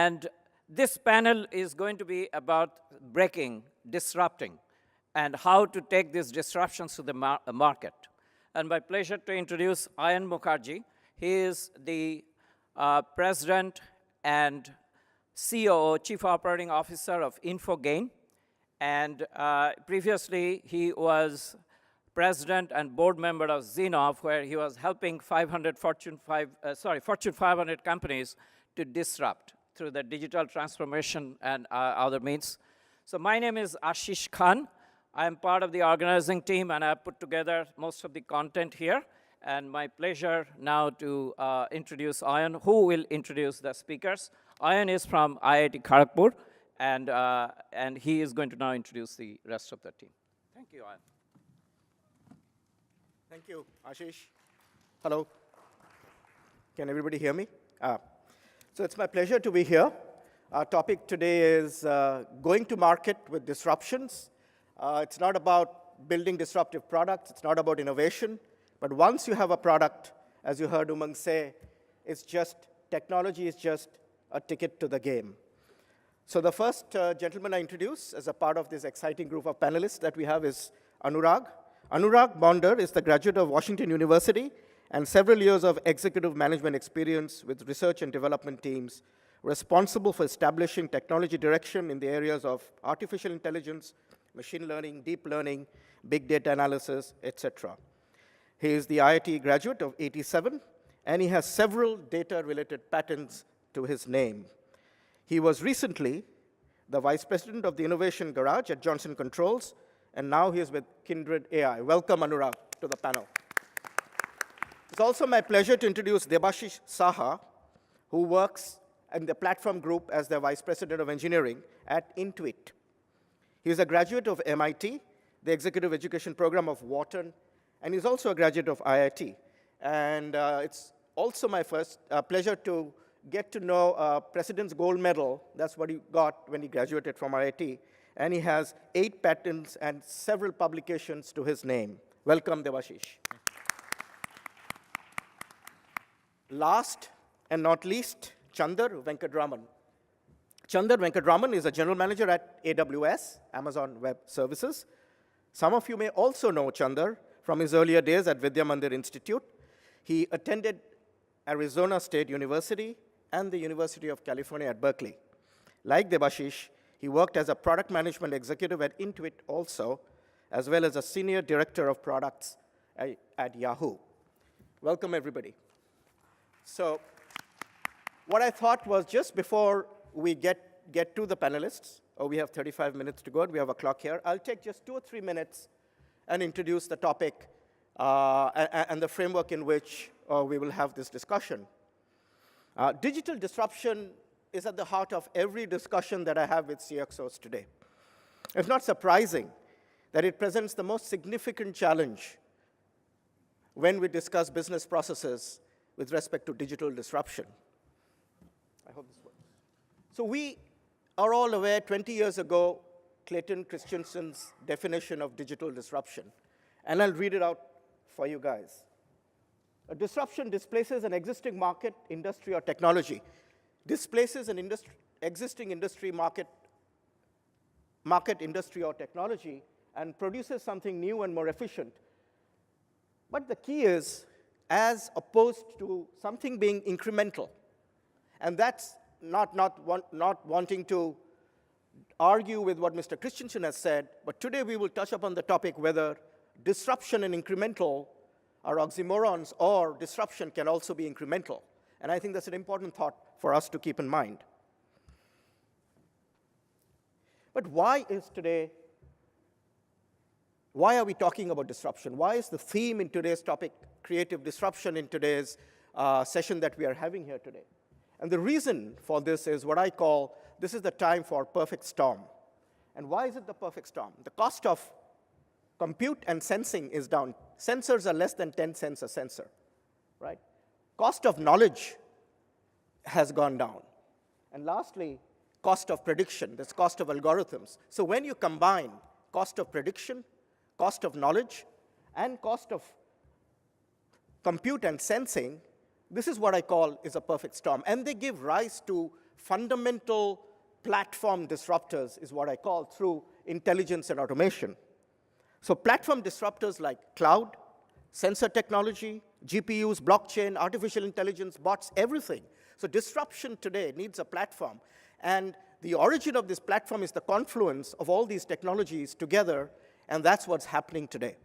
And this panel is going to be about breaking, disrupting, and how to take these disruptions to the market. And my pleasure to introduce Ayan Mukherjee. He is the President and COO, Chief Operating Officer of Infogain. And previously, he was President and board member of Zinnov, where he was helping Fortune 500 companies to disrupt through the digital transformation and other means. So my name is Ashish Khan. I am part of the organizing team, and I put together most of the content here. And my pleasure now to introduce Ayan, who will introduce the speakers. Ayan is from IIT Kharagpur, and he is going to now introduce the rest of the team. Thank you, Ayan. Thank you, Ashish. Hello. Can everybody hear me? So it's my pleasure to be here. Our topic today is going to market with disruptions. It's not about building disruptive products. It's not about innovation. But once you have a product, as you heard Umang say, technology is just a ticket to the game. So the first gentleman I introduce as a part of this exciting group of panelists that we have is Anurag. Anurag Bonder is the graduate of Washington University and several years of executive management experience with research and development teams responsible for establishing technology direction in the areas of artificial intelligence, machine learning, deep learning, big data analysis, etc. He is the IIT graduate of '87, and he has several data-related patents to his name. He was recently the vice president of the Innovation Garage at Johnson Controls, and now he is with Kindred AI. Welcome, Anurag, to the panel. It's also my pleasure to introduce Debashish Saha, who works in the platform group as the vice president of engineering at Intuit. He is a graduate of MIT, the executive education program of Wharton, and he's also a graduate of IIT. And it's also my first pleasure to get to know President's Gold Medal. That's what he got when he graduated from IIT. And he has 8 patents and several publications to his name. Welcome, Debashish. Last and not least, Chandar Venkatraman. Chandar Venkatraman is a general manager at AWS, Amazon Web Services. Some of you may also know Chandar from his earlier days at Vidya Mandir Institute. He attended Arizona State University and the University of California at Berkeley. Like Debashish, he worked as a product management executive at Intuit also, as well as a senior director of products at Yahoo. Welcome, everybody. So what I thought was just before we get to the panelists, we have 35 minutes to go, and we have a clock here. I'll take just 2 or 3 minutes and introduce the topic and the framework in which we will have this discussion. Digital disruption is at the heart of every discussion that I have with CXOs today. It's not surprising that it presents the most significant challenge when we discuss business processes with respect to digital disruption. I hope this works. So we are all aware 20 years ago, Clayton Christensen's definition of digital disruption. And I'll read it out for you guys. A disruption displaces an existing market, industry, or technology. Displaces an existing industry, market, industry, or technology, and produces something new and more efficient. But the key is, as opposed to something being incremental. And that's not wanting to argue with what Mr. Christensen has said, but today we will touch upon the topic whether disruption and incremental are oxymorons, or disruption can also be incremental. And I think that's an important thought for us to keep in mind. But why are we talking about disruption? Why is the theme in today's topic creative disruption in today's session that we are having here today? And the reason for this is what I call, this is the time for perfect storm. And why is it the perfect storm? The cost of compute and sensing is down. Sensors are less than 10 cents a sensor, right? Cost of knowledge has gone down. And lastly, cost of prediction, that's cost of algorithms. So when you combine cost of prediction, cost of knowledge, and cost of compute and sensing, this is what I call is a perfect storm. And they give rise to fundamental platform disruptors, is what I call, through intelligence and automation. So platform disruptors like cloud, sensor technology, GPUs, blockchain, artificial intelligence, bots, everything. So disruption today needs a platform. And the origin of this platform is the confluence of all these technologies together, and that's what's happening today.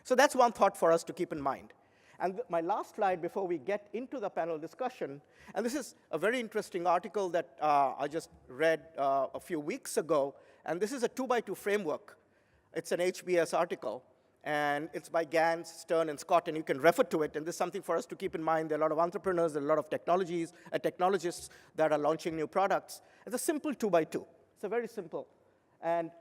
So that's one thought for us to keep in mind. And my last slide before we get into the panel discussion, and this is a very interesting article that I just read a few weeks ago, and this is a 2x2 framework. It's an HBS article, and it's by Gans, Stern, and Scott, and you can refer to it, and this is something for us to keep in mind. There are a lot of entrepreneurs, there are a lot of technologists that are launching new products. It's a simple 2x2. It's a very simple. And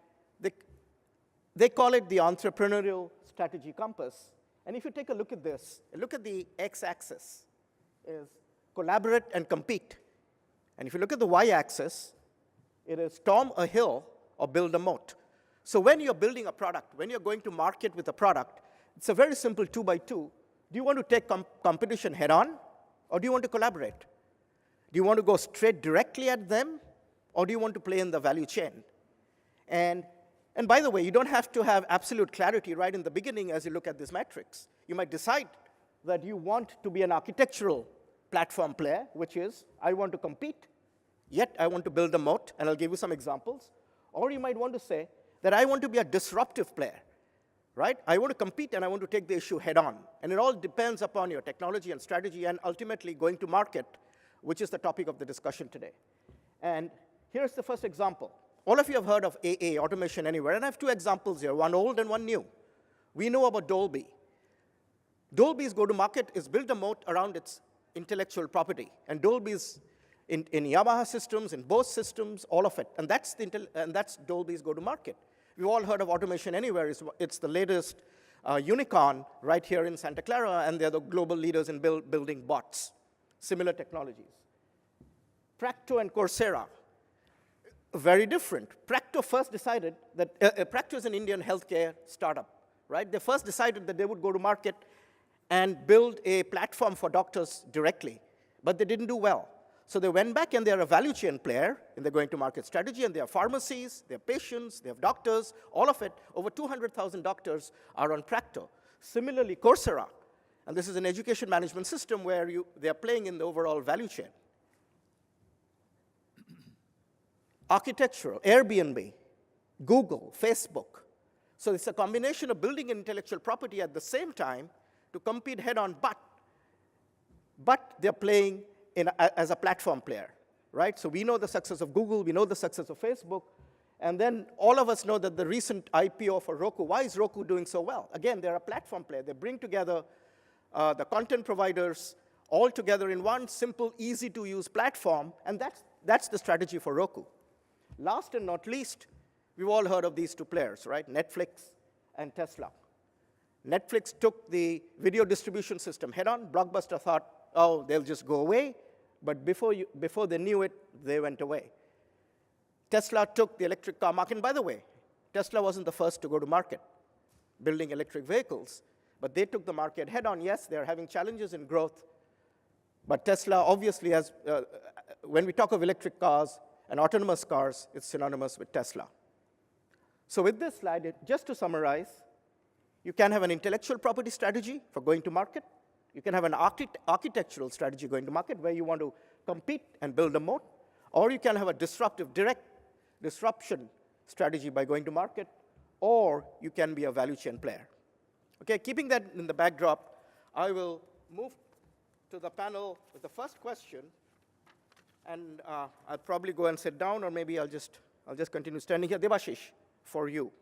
they call it the entrepreneurial strategy compass. And if you take a look at this, look at the x-axis is collaborate and compete. And if you look at the y-axis, it is storm a hill or build a moat. So when you're building a product, when you're going to market with a product, it's a very simple 2x2. Do you want to take competition head on, or do you want to collaborate? Do you want to go straight directly at them, or do you want to play in the value chain? And by the way, you don't have to have absolute clarity right in the beginning as you look at this matrix. You might decide that you want to be an architectural platform player, which is, I want to compete, yet I want to build a moat, and I'll give you some examples. Or you might want to say that I want to be a disruptive player, right? I want to compete, and I want to take the issue head on. And it all depends upon your technology and strategy, and ultimately going to market, which is the topic of the discussion today. And here's the first example. All of you have heard of AA, Automation Anywhere, and I have two examples here, one old and one new. We know about Dolby. Dolby's go-to-market is build a moat around its intellectual property, and Dolby's in Yamaha systems, in Bose systems, all of it, and that's Dolby's go-to-market. We've all heard of Automation Anywhere. It's the latest unicorn right here in Santa Clara, and they're the global leaders in building bots, similar technologies. Practo and Coursera. Very different. Practo first decided that, Practo is an Indian healthcare startup, right? They first decided that they would go to market and build a platform for doctors directly, but they didn't do well. So they went back, and they're a value chain player in their going to market strategy, and they have pharmacies, they have patients, they have doctors, all of it. Over 200,000 doctors are on Practo. Similarly, Coursera, and this is an education management system where they are playing in the overall value chain. Architectural, Airbnb, Google, Facebook. So it's a combination of building intellectual property at the same time to compete head-on, but they're playing as a platform player, right? So we know the success of Google, we know the success of Facebook, and then all of us know that the recent IPO for Roku. Why is Roku doing so well? Again, they're a platform player. They bring together the content providers all together in one simple, easy-to-use platform, and that's the strategy for Roku. Last and not least, we've all heard of these two players, right? Netflix and Tesla. Netflix took the video distribution system head-on. Blockbuster thought, oh, they'll just go away. But before they knew it, they went away. Tesla took the electric car market. And by the way, Tesla wasn't the first to go to market building electric vehicles. But they took the market head-on. Yes, they're having challenges in growth. But Tesla obviously has, when we talk of electric cars, and autonomous cars, it's synonymous with Tesla. So with this slide, just to summarize, you can have an intellectual property strategy for going to market. You can have an architectural strategy going to market where you want to compete and build a moat. Or you can have a disruptive, direct disruption strategy by going to market. Or you can be a value chain player. Okay, keeping that in the backdrop, I will move to the panel with the first question. And I'll probably go and sit down, or maybe I'll just continue standing here. Debashish, for you.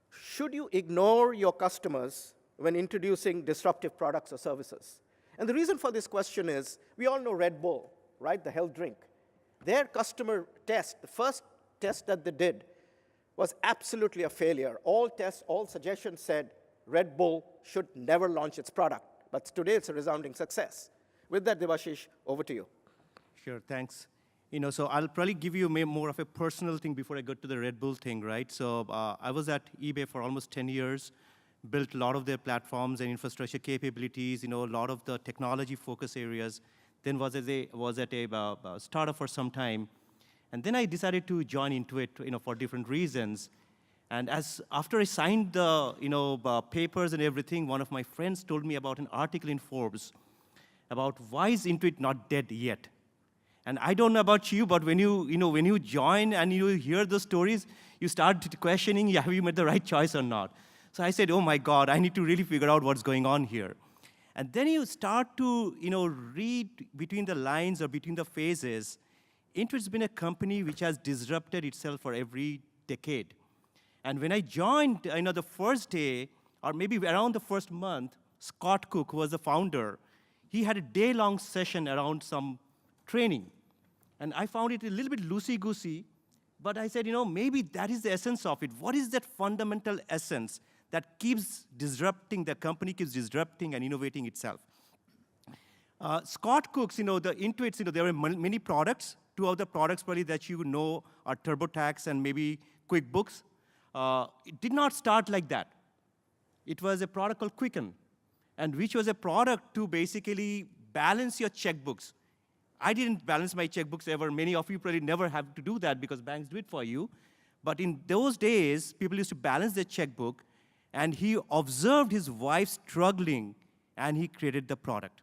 Should you ignore your customers when introducing disruptive products or services? And the reason for this question is, we all know Red Bull, right, the health drink. Their customer test, the first test that they did, was absolutely a failure. All tests, all suggestions said Red Bull should never launch its product. But today, it's a resounding success. With that, Debashish, over to you. Sure, thanks. So I'll probably give you more of a personal thing before I go to the Red Bull thing, right? So I was at eBay for almost 10 years, built a lot of their platforms and infrastructure capabilities, a lot of the technology focus areas. then was at a startup for some time. And then I decided to join Intuit, for different reasons. And after I signed the, papers and everything, one of my friends told me about an article in Forbes about why is Intuit not dead yet. And I don't know about you, but when you join and you hear those stories, you start questioning, have you made the right choice or not? So I said, oh my God, I need to really figure out what's going on here. And then you start to, read between the lines or between the phases. Intuit's been a company which has disrupted itself for every decade. And when I joined, the first day, or maybe around the first month, Scott Cook, who was the founder, he had a day-long session around some training. And I found it a little bit loosey-goosey, but I said, maybe that is the essence of it. What is that fundamental essence that keeps disrupting, the company keeps disrupting and innovating itself? Scott Cook's, the Intuit's, there were many products. Two of the products probably that you know are TurboTax and maybe QuickBooks. It did not start like that. It was a product called Quicken, and which was a product to basically balance your checkbooks. I didn't balance my checkbooks ever. Many of you probably never have to do that because banks do it for you. But in those days, people used to balance their checkbook, and he observed his wife struggling, and he created the product.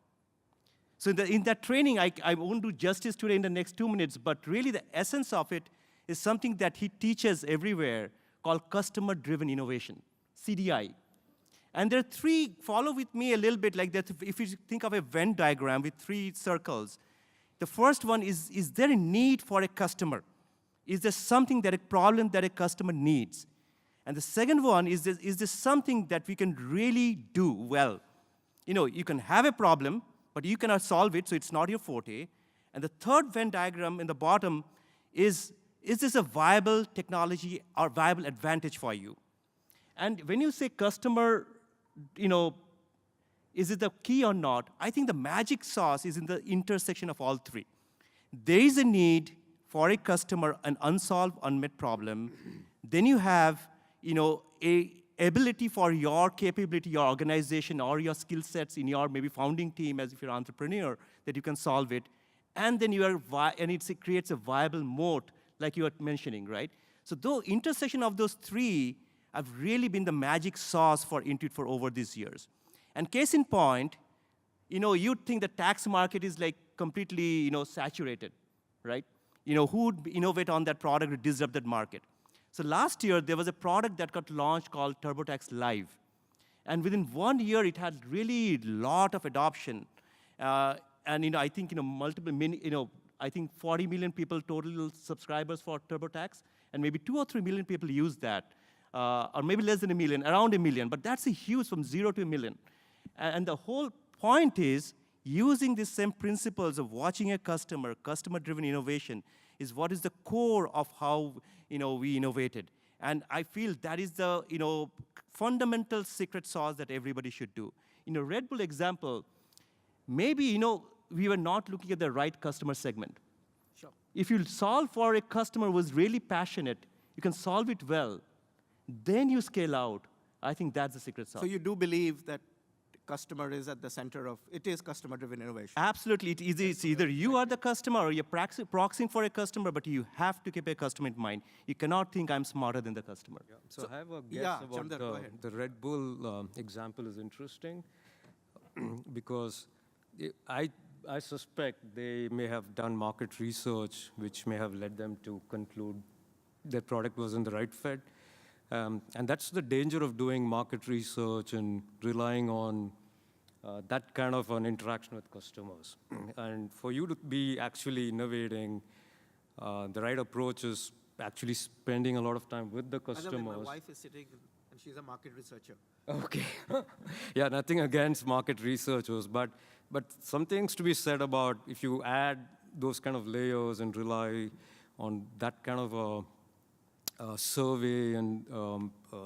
So in that training, I won't do justice today in the next 2 minutes, but really the essence of it is something that he teaches everywhere called customer-driven innovation, CDI. And there are three, follow with me a little bit like that. If you think of a Venn diagram with 3 circles, the first one is there a need for a customer? Is there something a problem that a customer needs? And the second one is this something that we can really do well? You can have a problem, but you cannot solve it, so it's not your forte. And the third Venn diagram in the bottom is this a viable technology or viable advantage for you? And when you say customer, is it the key or not? I think the magic sauce is in the intersection of all 3. There is a need for a customer, an unsolved, unmet problem. Then you have, a ability for your capability, your organization, or your skill sets in your maybe founding team, as if you're an entrepreneur, that you can solve it. And then it creates a viable moat, like you were mentioning, right? So the intersection of those 3 have really been the magic sauce for Intuit for over these years. And case in point, you'd think the tax market is like completely, saturated, right? Who would innovate on that product to disrupt that market? So last year, there was a product that got launched called TurboTax Live. And within 1 year, it had really a lot of adoption. And I think I think 40 million people total subscribers for TurboTax, and maybe 2 or 3 million people use that, or maybe less than 1 million, around 1 million. But that's a huge from 0 to 1 million. And the whole point is using the same principles of watching a customer, customer-driven innovation, is what is the core of how we innovated. And I feel that is the fundamental secret sauce that everybody should do. In a Red Bull example, maybe we were not looking at the right customer segment. Sure. If you solve for a customer who is really passionate, you can solve it well, then you scale out. I think that's the secret sauce. So you do believe that customer is at the center of, it is customer-driven innovation? Absolutely. It's either you are the customer or you're proxying for a customer, but you have to keep a customer in mind. You cannot think I'm smarter than the customer. Yeah. So I have a guess about Chandar, the Red Bull example is interesting because I suspect they may have done market research which may have led them to conclude their product wasn't the right fit. And that's the danger of doing market research and relying on that kind of an interaction with customers. And for you to be actually innovating, the right approach is actually spending a lot of time with the customers. My wife is sitting, and she's a market researcher. Okay. Yeah, nothing against market researchers, but some things to be said about if you add those kind of layers and rely on that kind of a survey and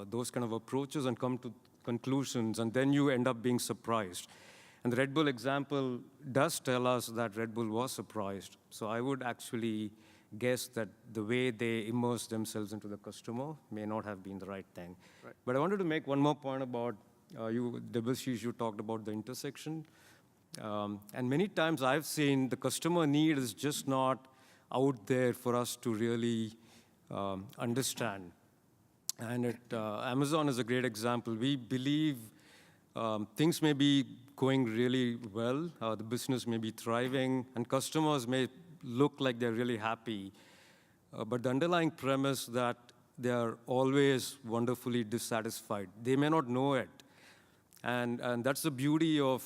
those kind of approaches and come to conclusions, and then you end up being surprised. And the Red Bull example does tell us that Red Bull was surprised. So I would actually guess that the way they immerse themselves into the customer may not have been the right thing. Right. But I wanted to make one more point about Debashish, you talked about the intersection. And many times I've seen the customer need is just not out there for us to really understand. And Amazon is a great example. We believe things may be going really well, the business may be thriving, and customers may look like they're really happy. But the underlying premise that they are always wonderfully dissatisfied. They may not know it. And that's the beauty of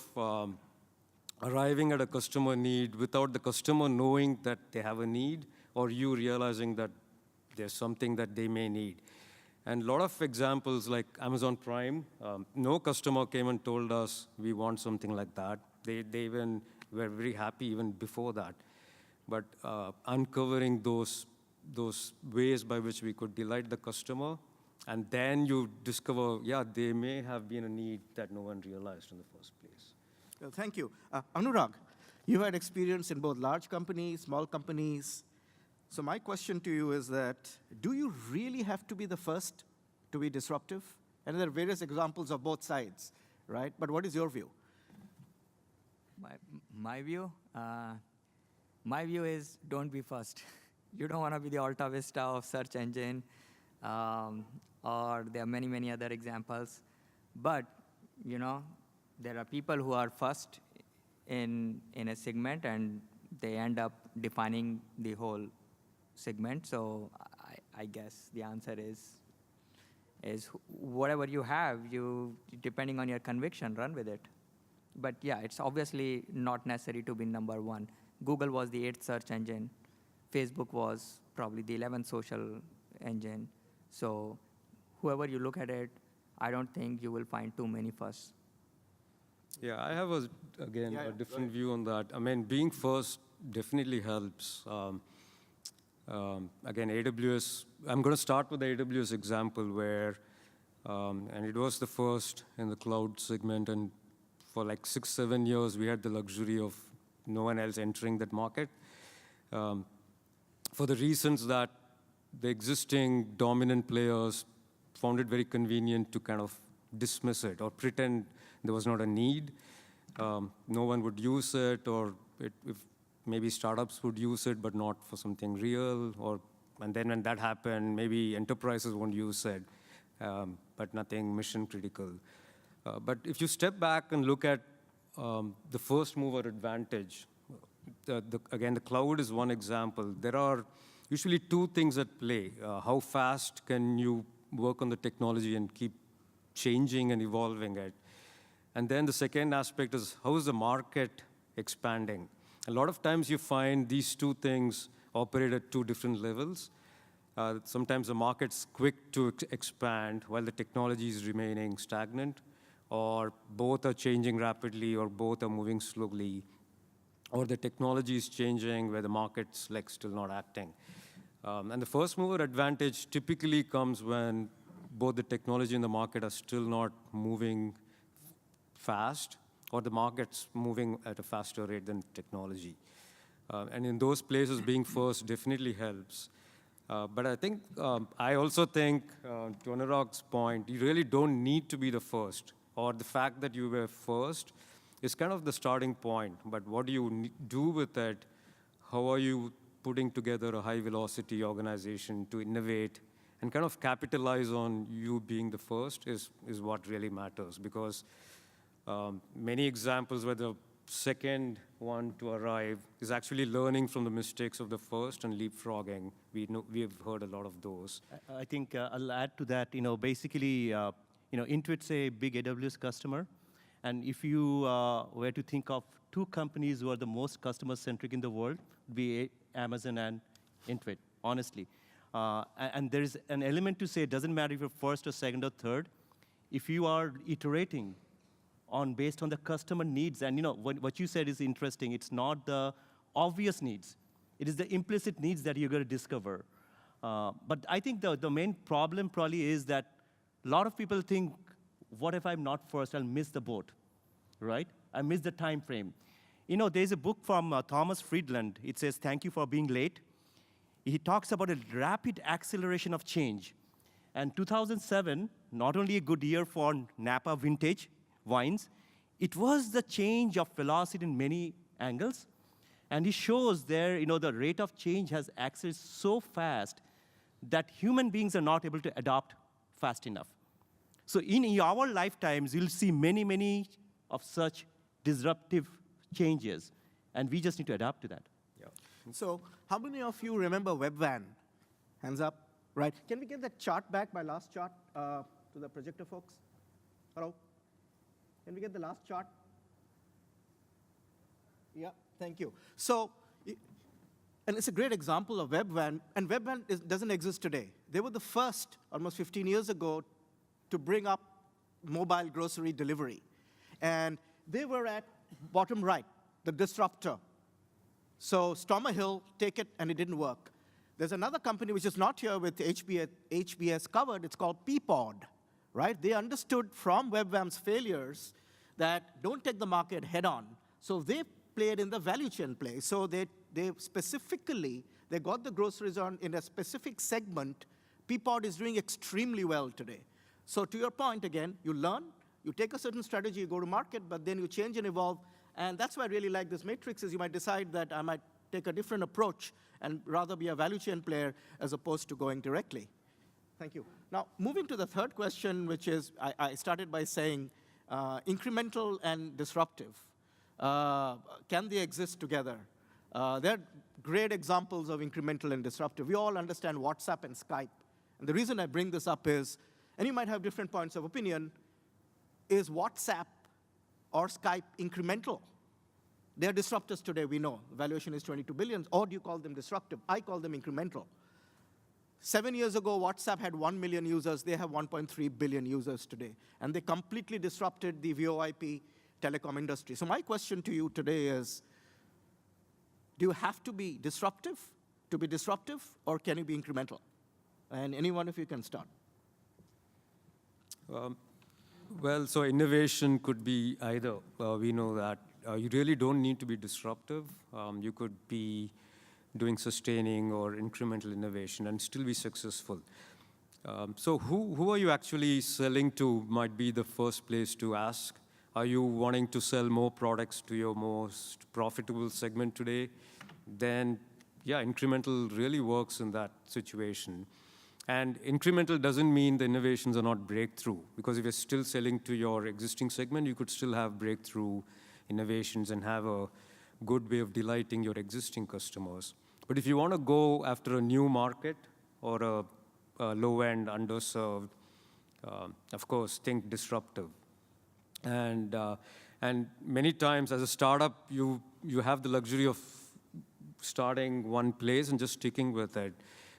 arriving at a customer need without the customer knowing that they have a need or you realizing that there's something that they may need. And a lot of examples like Amazon Prime, no customer came and told us we want something like that. They even were very happy even before that. But uncovering those ways by which we could delight the customer, and then you discover, yeah, there may have been a need that no one realized in the first place. Well, thank you. Anurag, you had experience in both large companies, small companies. So my question to you is that, do you really have to be the first to be disruptive? And there are various examples of both sides, right? But what is your view? My view? My view is don't be first. You don't want to be the Alta Vista of search engine, or there are many, many other examples. But, you know, there are people who are first in a segment, and they end up defining the whole segment. So I guess the answer is whatever you have, you, depending on your conviction, run with it. But yeah, it's obviously not necessary to be number one. Google was the 8th search engine. Facebook was probably the 11th social engine. So whoever you look at it, I don't think you will find too many firsts. Yeah, I have, a different view on that. I mean, being first definitely helps. Again, AWS, I'm going to start with the AWS example where, and it was the first in the cloud segment, and for like 6, 7 years, we had the luxury of no one else entering that market. For the reasons that the existing dominant players found it very convenient to kind of dismiss it or pretend there was not a need. No one would use it, or if maybe startups would use it, but not for something real. And then when that happened, maybe enterprises won't use it, but nothing mission critical. But if you step back and look at the first mover advantage, again, the cloud is one example. There are usually 2 things at play. How fast can you work on the technology and keep changing and evolving it? And then the second aspect is, how is the market expanding? A lot of times you find these 2 things operate at 2 different levels. Sometimes the market's quick to expand while the technology is remaining stagnant, or both are changing rapidly, or both are moving slowly, or the technology is changing where the market's like still not acting. And the first mover advantage typically comes when both the technology and the market are still not moving fast, or the market's moving at a faster rate than technology. And in those places, being first definitely helps. But I think, I also think, to Anurag's point, you really don't need to be the first, or the fact that you were first is kind of the starting point. But what do you do with it? How are you putting together a high-velocity organization to innovate and kind of capitalize on you being the first is what really matters. Because many examples where the second one to arrive is actually learning from the mistakes of the first and leapfrogging. We have heard a lot of those. I think I'll add to that. Basically, Intuit's a big AWS customer, and if you were to think of 2 companies who are the most customer-centric in the world, it'd be Amazon and Intuit, honestly. And there is an element to say, it doesn't matter if you're first or second or third. If you are iterating based on the customer needs, and what you said is interesting. It's not the obvious needs. It is the implicit needs that you're going to discover. But I think the main problem probably is that a lot of people think, what if I'm not first? I'll miss the boat, right? I miss the time frame. There's a book from Thomas Friedland. It says, "Thank you for being late." He talks about a rapid acceleration of change. And 2007, not only a good year for Napa vintage wines, It was the change of velocity in many angles. And he shows there, the rate of change has accelerated so fast that human beings are not able to adapt fast enough. So in our lifetimes, you'll see many, many of such disruptive changes, and we just need to adapt to that. So how many of you remember WebVan? Hands up. Right. Can we get that chart back, my last chart, to the projector folks? Hello? Can we get the last chart? Yeah, thank you. So, and it's a great example of WebVan, and WebVan doesn't exist today. They were the first, almost 15 years ago, to bring up mobile grocery delivery. And they were at bottom right, the disruptor. So Stormer-Hill, take it, and it didn't work. There's another company which is not here with HBS covered. It's called Peapod, right? They understood from WebVan's failures that don't take the market head on. So they played in the value chain play. So they specifically, they got the groceries on in a specific segment. Peapod is doing extremely well today. So to your point, again, you learn, you take a certain strategy, you go to market, but then you change and evolve. And that's why I really like this matrix, is you might decide that I might take a different approach and rather be a value chain player as opposed to going directly. Thank you. Now, moving to the third question, which is, I started by saying incremental and disruptive. Can they exist together? They're great examples of incremental and disruptive. We all understand WhatsApp and Skype. And the reason I bring this up is, and you might have different points of opinion, is WhatsApp or Skype incremental? They're disruptors today, we know. Valuation is 22 billion, or do you call them disruptive? I call them incremental. 7 years ago, WhatsApp had 1 million users. They have 1.3 billion users today. And they completely disrupted the VoIP telecom industry. So my question to you today is, do you have to be disruptive, or can you be incremental? And any one of you can start. Well, so innovation could be either. We know that you really don't need to be disruptive. You could be doing sustaining or incremental innovation and still be successful. So who are you actually selling to might be the first place to ask. Are you wanting to sell more products to your most profitable segment today? Then, yeah, incremental really works in that situation. And incremental doesn't mean the innovations are not breakthrough, because if you're still selling to your existing segment, you could still have breakthrough innovations and have a good way of delighting your existing customers. But if you want to go after a new market or a low-end, underserved, of course, think disruptive. And many times as a startup, you have the luxury of starting one place and just sticking with it.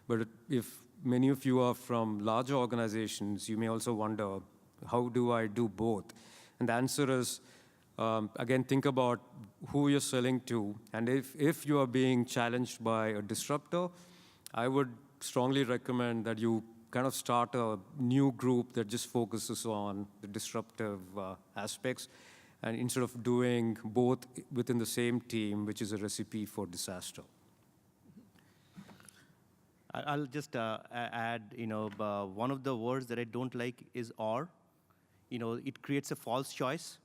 But if many of you are from larger organizations, you may also wonder, how do I do both? And the answer is, again, think about who you're selling to. And if you are being challenged by a disruptor, I would strongly recommend that you kind of start a new group that just focuses on the disruptive aspects, and instead of doing both within the same team, which is a recipe for disaster. I'll just add, one of the words that I don't like is or. It creates a false choice.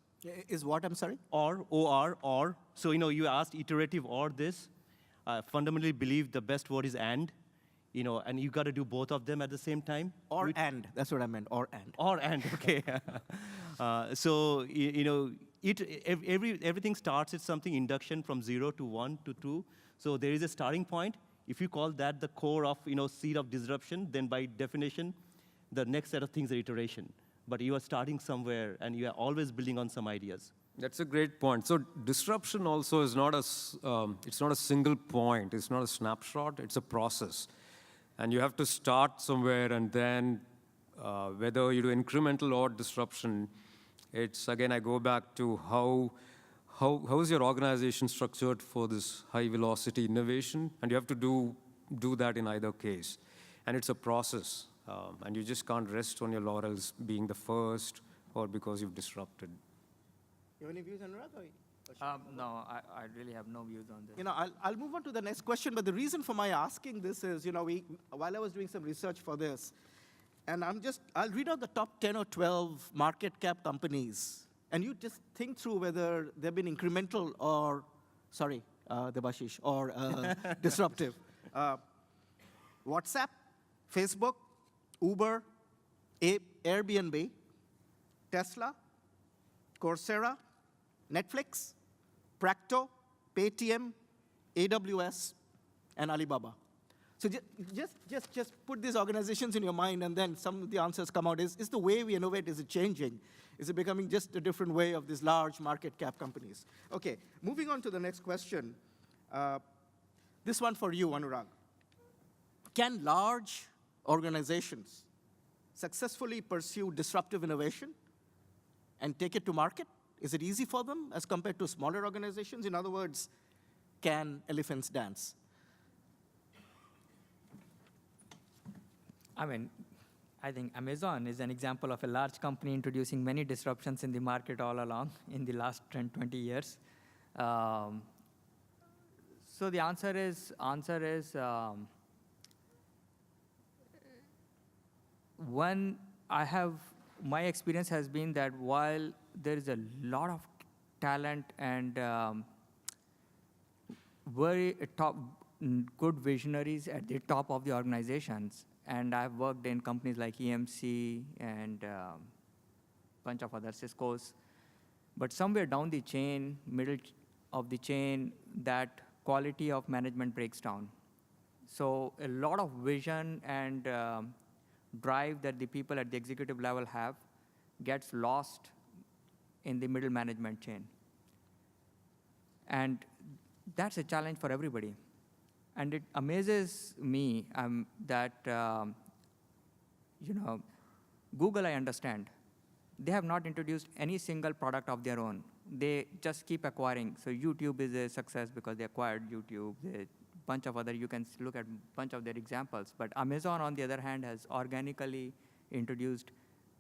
Is what, I'm sorry? Or. So, you asked iterative or this. I fundamentally believe the best word is and. And you got to do both of them at the same time. Or and, that's what I meant, or and. Or and, okay. So, everything starts at something, induction from 0 to 1 to 2. So there is a starting point. If you call that the core of, seed of disruption, then by definition, the next set of things are iteration. But you are starting somewhere, and you are always building on some ideas. That's a great point. So disruption also is not it's not a single point. It's not a snapshot. It's a process. And you have to start somewhere, and then whether you do incremental or disruption, it's, again, I go back to how is your organization structured for this high-velocity innovation? And you have to do that in either case. And it's a process. And you just can't rest on your laurels being the first or because you've disrupted. You have any views, Anurag? No, I really have no views on this. I'll move on to the next question, but the reason for my asking this is, while I was doing some research for this, and I'll read out the top 10 or 12 market cap companies and you just think through whether they've been incremental or, sorry, Debashish, or disruptive. WhatsApp, Facebook, Uber, Airbnb, Tesla, Coursera, Netflix, Practo, Paytm, AWS, and Alibaba. So just put these organizations in your mind, and then some of the answers come out. Is the way we innovate, is it changing? Is it becoming just a different way of these large market cap companies? Okay, moving on to the next question. This one for you, Anurag. Can large organizations successfully pursue disruptive innovation and take it to market? Is it easy for them as compared to smaller organizations? In other words, can elephants dance? I mean, I think Amazon is an example of a large company introducing many disruptions in the market all along in the last 10, 20 years. So the answer is one, my experience has been that while there is a lot of talent and very good visionaries at the top of the organizations, and I've worked in companies like EMC and a bunch of other Cisco's, but somewhere down the chain, middle of the chain, that quality of management breaks down. So a lot of vision and drive that the people at the executive level have gets lost in the middle management chain. And that's a challenge for everybody. And it amazes me that, Google, I understand. They have not introduced any single product of their own. They just keep acquiring. So YouTube is a success because they acquired YouTube. A bunch of other, you can look at a bunch of their examples. But Amazon, on the other hand, has organically introduced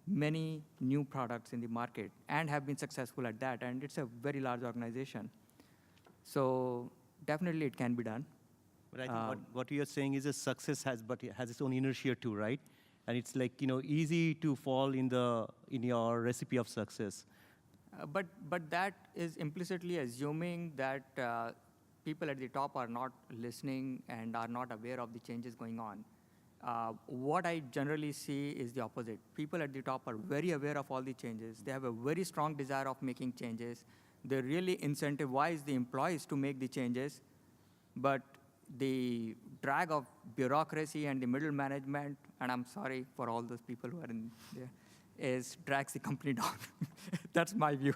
many new products in the market and have been successful at that. And it's a very large organization. So definitely it can be done. But I think what you're saying is a success but it has its own inertia too, right? And it's like, easy to fall in your recipe of success. But that is implicitly assuming that people at the top are not listening and are not aware of the changes going on. What I generally see is the opposite. People at the top are very aware of all the changes. They have a very strong desire of making changes. They really incentivize the employees to make the changes. But the drag of bureaucracy and the middle management, and I'm sorry for all those people who are in there, drags the company down. That's my view.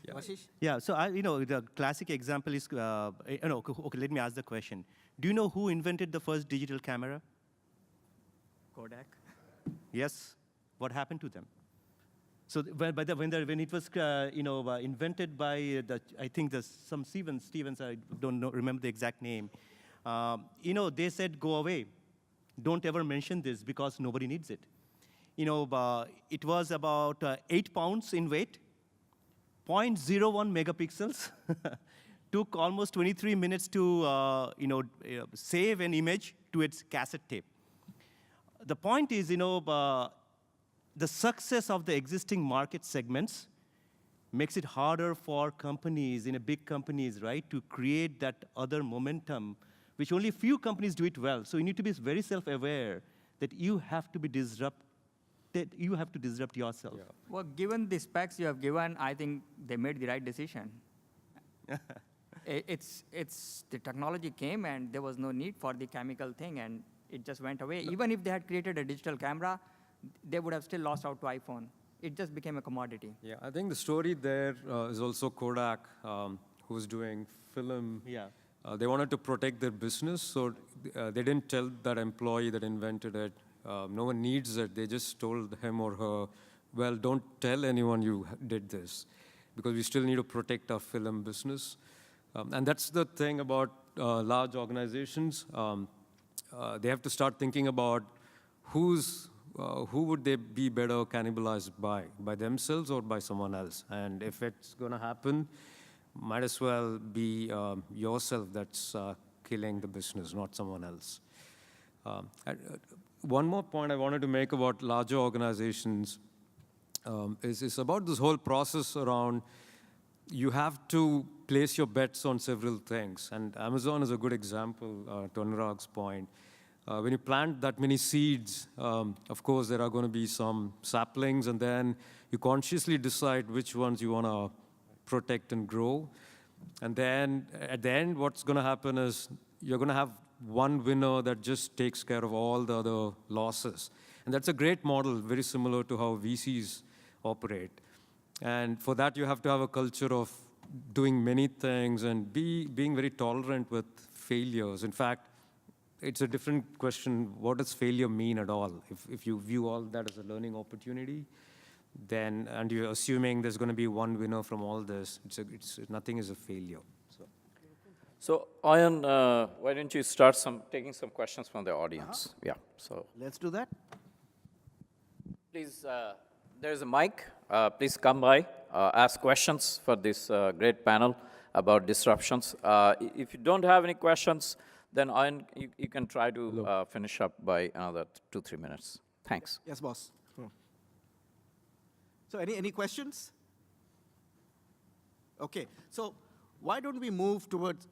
Ashish? Yeah, so the classic example is, okay, let me ask the question. Do you know who invented the first digital camera? Kodak. Yes. What happened to them? So when it was invented by I think some Stevens, I don't remember the exact name. They said go away, don't ever mention this because nobody needs it. It was about 8 pounds in weight, 0.01 megapixels. Took almost 23 minutes to save an image to its cassette tape. The point is, the success of the existing market segments makes it harder for companies, big companies, right, to create that other momentum, which only a few companies do it well. So you need to be very self-aware that you have to be disrupted. You have to disrupt yourself. Yeah. Well, given the specs you have given, I think they made the right decision. It's the technology came and there was no need for the chemical thing and it just went away. Even if they had created a digital camera, they would have still lost out to iPhone. It just became a commodity. Yeah, I think the story there is also Kodak, who's doing film. Yeah. They wanted to protect their business, so they didn't tell that employee that invented it, no one needs it. They just told him or her, well, don't tell anyone you did this, because we still need to protect our film business. And that's the thing about large organizations. They have to start thinking about who would they be better cannibalized by themselves or by someone else? And if it's going to happen, might as well be yourself that's killing the business, not someone else. One more point I wanted to make about larger organizations. is about this whole process around you have to place your bets on several things. And Amazon is a good example, to Anurag's point. When you plant that many seeds, of course, there are going to be some saplings, and then you consciously decide which ones you want to protect and grow. And then at the end, what's going to happen is you're going to have one winner that just takes care of all the other losses. And that's a great model, very similar to how VCs operate. And for that, you have to have a culture of doing many things and being very tolerant with failures. In fact, it's a different question, what does failure mean at all? If you view all that as a learning opportunity, then, and you're assuming there's going to be one winner from all this, nothing is a failure. So, Ayan, why don't you start taking some questions from the audience? Yeah, so Let's do that. please, there's a mic. Please come by, ask questions for this great panel about disruptions. If you don't have any questions, then Ayan, you can try to finish up by another 2-3 minutes. Thanks. Yes, boss. So any questions? Okay, so why don't we move towards,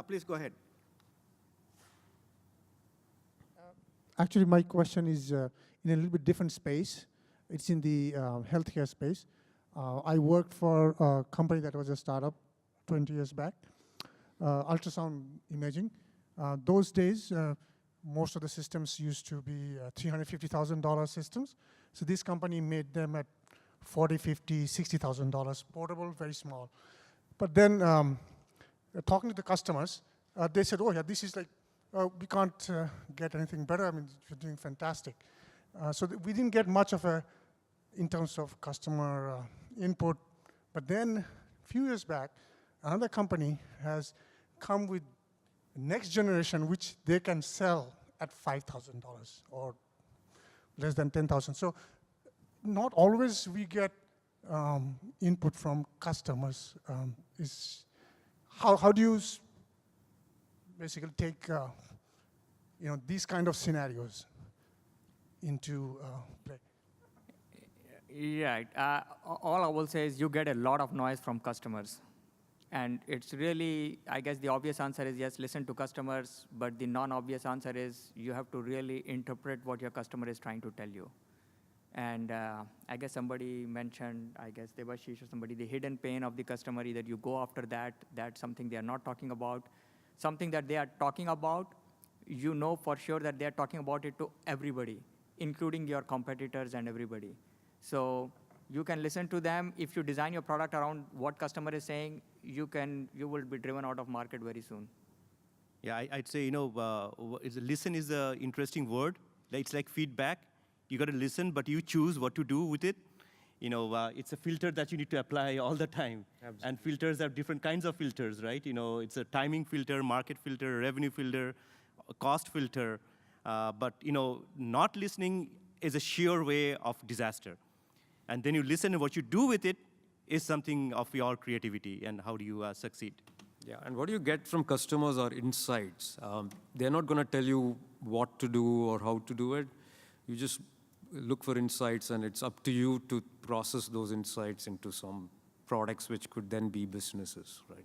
please go ahead. Actually, my question is in a little bit different space. It's in the healthcare space. I worked for a company that was a startup 20 years back, ultrasound imaging. Those days, most of the systems used to be $350,000 systems. So this company made them at $40,000, $50,000, $60,000, portable, very small. But then talking to the customers, they said, oh yeah, this is like, we can't get anything better. I mean, you're doing fantastic. So we didn't get much of in terms of customer input. But then a few years back, another company has come with next generation, which they can sell at $5,000 or less than $10,000. So not always we get input from customers. How do you basically take these kind of scenarios into play? Yeah, all I will say is you get a lot of noise from customers. And it's really, I guess the obvious answer is yes, listen to customers, but the non-obvious answer is you have to really interpret what your customer is trying to tell you. And I guess somebody mentioned, I guess Debashish or somebody, the hidden pain of the customer, either you go after that, that's something they are not talking about. Something that they are talking about, you know for sure that they are talking about it to everybody, including your competitors and everybody. So you can listen to them. If you design your product around what customer is saying, you will be driven out of market very soon. Yeah, I'd say, listen is an interesting word. It's like feedback. You got to listen, but you choose what to do with it. It's a filter that you need to apply all the time. Absolutely. And filters have different kinds of filters, right? It's a timing filter, market filter, revenue filter, cost filter. But not listening is a sheer way of disaster. And then you listen, and what you do with it is something of your creativity, and how do you succeed? Yeah, and what you get from customers are insights. They're not going to tell you what to do or how to do it. You just look for insights, and it's up to you to process those insights into some products which could then be businesses, right?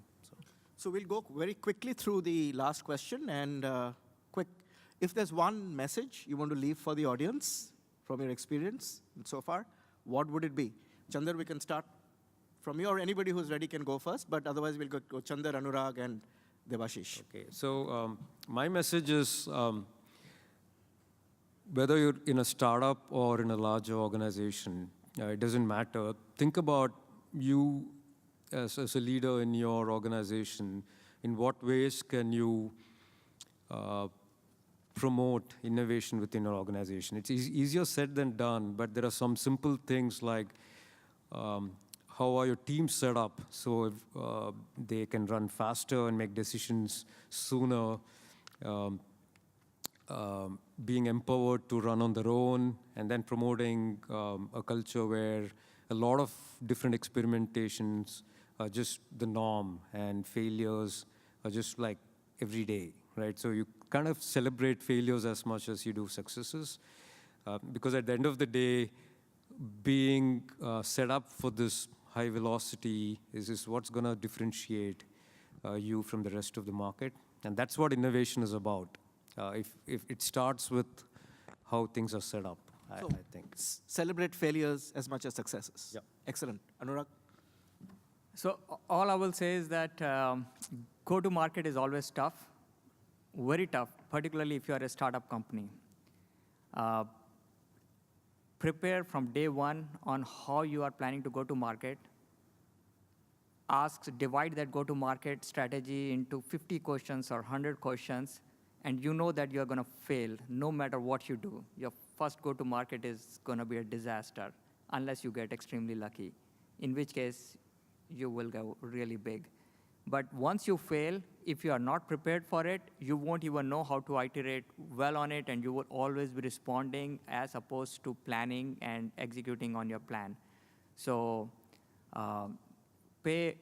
So we'll go very quickly through the last question, and if there's one message you want to leave for the audience from your experience so far, what would it be? Chandar, we can start from you, or anybody who's ready can go first, but otherwise we'll go Chandar, Anurag, and Debashish. Okay, so my message is whether you're in a startup or in a larger organization, it doesn't matter. Think about you as a leader in your organization. In what ways can you promote innovation within your organization? It's easier said than done, but there are some simple things like how are your teams set up so if, they can run faster and make decisions sooner, being empowered to run on their own, and then promoting a culture where a lot of different experimentations are just the norm and failures are just like every day, right? So you kind of celebrate failures as much as you do successes, because at the end of the day, being set up for this high velocity is what's going to differentiate you from the rest of the market. And that's what innovation is about. If it starts with how things are set up, I think. Celebrate failures as much as successes. Yep. Excellent. Anurag? So all I will say is that go-to-market is always tough, very tough, particularly if you are a startup company. Prepare from day one on how you are planning to go to market. Divide that go-to-market strategy into 50 questions or 100 questions, and you know that you're going to fail no matter what you do. Your first go-to-market is going to be a disaster unless you get extremely lucky, in which case you will go really big. But once you fail, if you are not prepared for it, you won't even know how to iterate well on it, and you will always be responding as opposed to planning and executing on your plan. So pay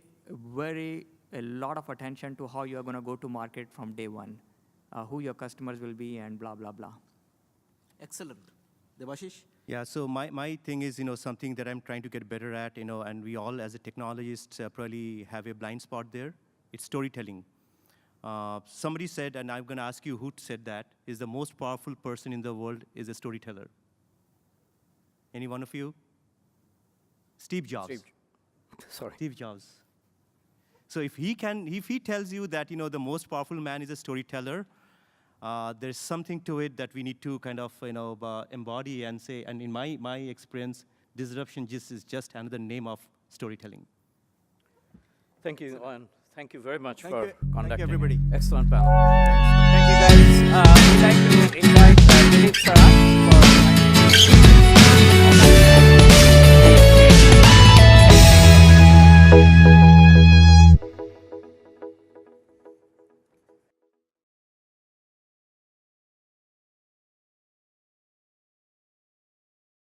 a lot of attention to how you're going to go to market from day one, who your customers will be, and blah, blah, blah. Excellent. Debashish? Yeah, so my thing is, something that I'm trying to get better at, and we all as a technologist probably have a blind spot there. It's storytelling. Somebody said, and I'm going to ask you who said that, is the most powerful person in the world is a storyteller. Any one of you? Steve Jobs. Sorry. Steve Jobs. So if he tells you that, the most powerful man is a storyteller, there's something to it that we need to kind of, embody and say, and in my experience, disruption is just another name of storytelling. Thank you, Owen. Thank you very much Thank for you. Thank you, conducting. everybody. Excellent panel. Thank you, guys. We'd like